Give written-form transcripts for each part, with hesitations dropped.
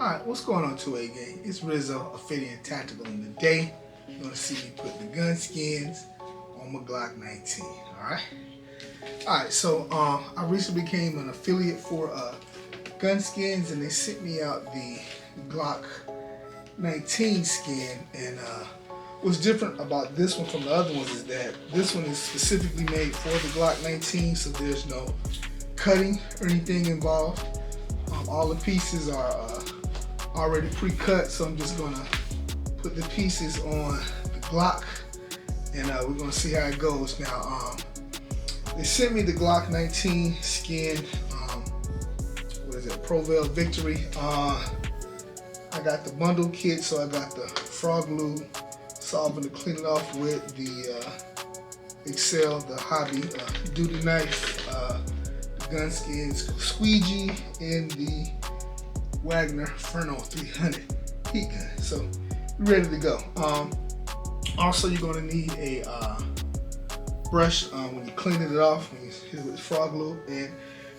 Alright, what's going on 2A gang? It's Rizzo, Affiliate and Tactical, and today you're going to see me put the Gunskins on my Glock 19, alright? Alright, so I recently became an affiliate for Gunskins, and they sent me out the Glock 19 skin, and what's different about this one from the other ones is that this one is specifically made for the Glock 19, so there's no cutting or anything involved. All the pieces are already pre-cut, so I'm just gonna put the pieces on the Glock, and we're gonna see how it goes. Now, they sent me the Glock 19 skin. What is it? Provel Victory. I got the bundle kit, so I got the frog glue solvent to clean it off with, the Excel, the Hobby duty knife, the Gunskins squeegee, and the Wagner Ferno 300 heat gun. So we're ready to go. Also, you're going to need a brush when you're cleaning it off, when you hit it with frog glue, and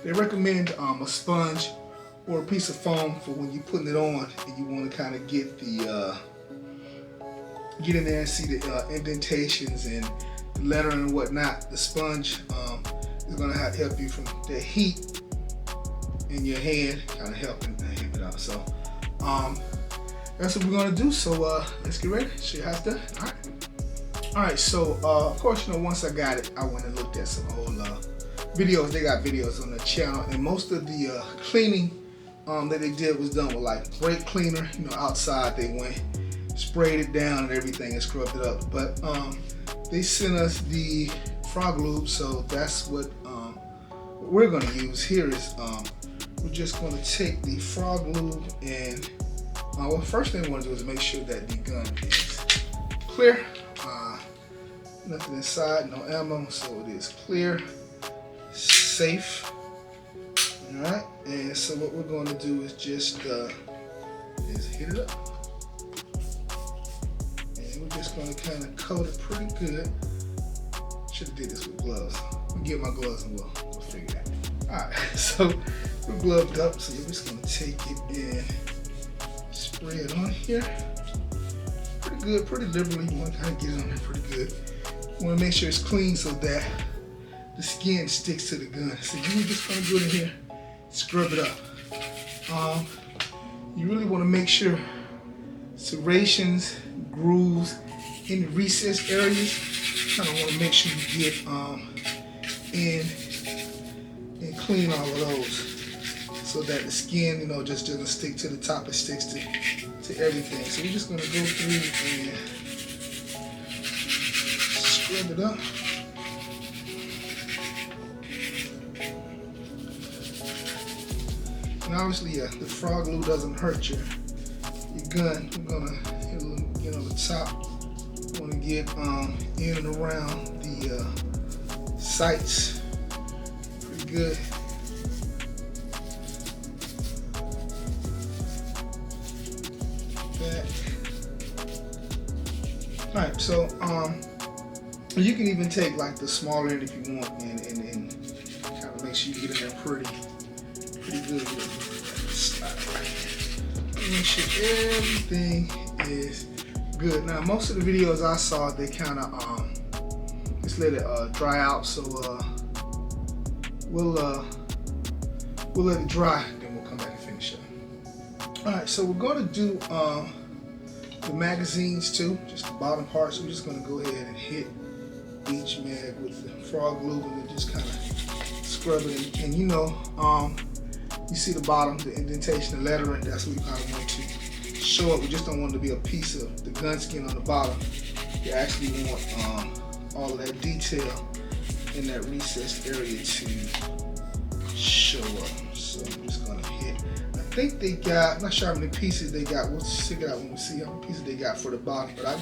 they recommend a sponge or a piece of foam for when you're putting it on and you want to kind of get the get in there and see the indentations and the lettering and whatnot. The sponge is going to help you from the heat in your hand, kind of helping it out. So that's what we're going to do. So let's get ready, show you how it's done. Alright, so of course, you know, once I got it, I went and looked at some old videos. They got videos on the channel, and most of the cleaning that they did was done with like brake cleaner. You know, outside they went, sprayed it down and everything and scrubbed it up. But they sent us the frog lube, so that's what we're going to use here. Is we're just going to take the frog lube, and well, first thing we want to do is make sure that the gun is clear. Nothing inside, no ammo, so it is clear, safe. Alright, and so what we're going to do is just hit it up. And we're just going to kind of coat it pretty good. Should have did this with gloves. I'll get my gloves and we'll figure it out. Alright, so we're gloved up, so we're just going to take it and spray it on here. Pretty good, pretty liberally. You want to kind of get it on there pretty good. You want to make sure it's clean so that the skin sticks to the gun. So you're just going to go in here, scrub it up. You really want to make sure serrations, grooves, any recessed areas, kind of want to make sure you get in and clean all of those, so that the skin, you know, just doesn't stick to the top, it sticks to everything. So we're just going to go through and scrub it up. And obviously, the frog glue doesn't hurt your gun. We're gonna hit a little, get on the top. Want to get in and around the sights. Pretty good. Back. All right, so you can even take like the smaller end if you want, and kind of make sure you get in there pretty good. Make sure everything is good. Now, most of the videos I saw, they kind of just let it dry out. So we'll let it dry, then we'll come back and finish up. All right, so we're going to do the magazines too, just the bottom part. So we're just going to go ahead and hit each mag with the frog glue, and then just kind of scrub it. And you know, you see the bottom, the indentation, the lettering, that's what we kind of want to show up. We just don't want it to be a piece of the gun skin on the bottom. You actually want all of that detail in that recessed area to show up. So I'm just gonna hit. I think they got, I'm not sure how many pieces they got. We'll check it out when we see how many pieces they got for the bottom. But I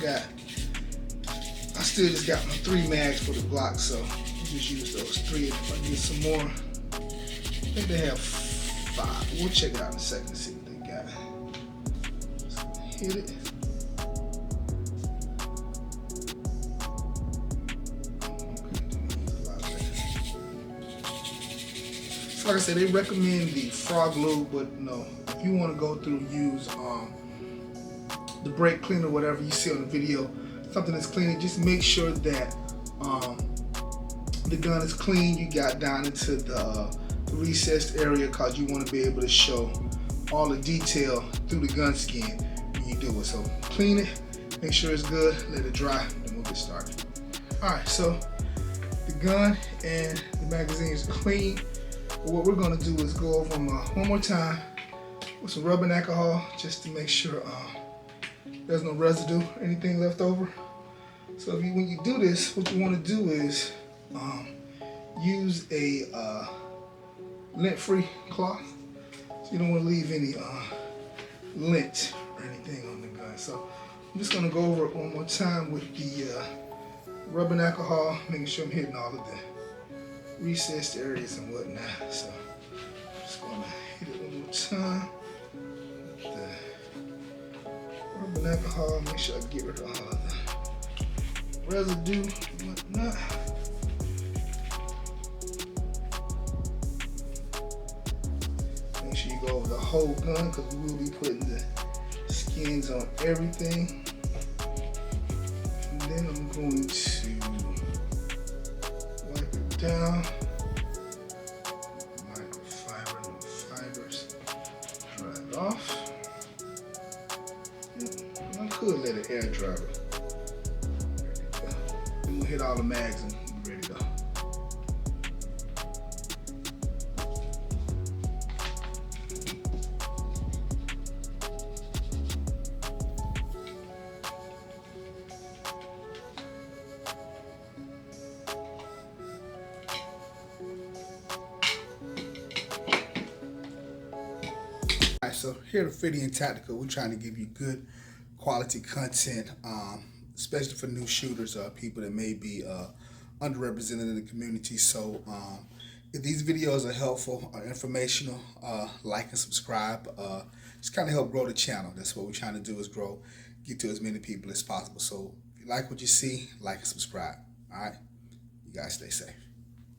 still just got my 3 mags for the Glock, so just use those 3. If I get some more, I think they have 5. We'll check it out in a second and see what they got. Just hit it. So like I said, they recommend the frog glue, but no, if you want to go through, use the brake cleaner, whatever you see on the video, something that's clean. Just make sure that the gun is clean. You got down into the recessed area, because you want to be able to show all the detail through the gun skin when you do it. So clean it, make sure it's good, let it dry, then we'll get started. Alright, so the gun and the magazine is clean. But what we're going to do is go over them one more time with some rubbing alcohol, just to make sure there's no residue, anything left over. So when you do this, what you want to do is use a lint-free cloth. So you don't want to leave any lint or anything on the gun. So I'm just going to go over it one more time with the rubbing alcohol, making sure I'm hitting all of the recessed areas and whatnot. So I'm just going to hit it one more time with the rubbing alcohol, make sure I get rid of all of the residue and whatnot. Make sure you go over the whole gun, because we will be putting the skins on everything. And then I'm going to wipe it down. Microfiber, no fibers. Dry it off. I could let it air dry. There you go. Then we'll hit all the mags and we're ready to go. Alright, so here at Fitty and Tactical, we're trying to give you good quality content, especially for new shooters, people that may be underrepresented in the community. So if these videos are helpful or informational, like and subscribe. Just kind of help grow the channel. That's what we're trying to do, is grow, get to as many people as possible. So if you like what you see, like and subscribe. All right, you guys stay safe.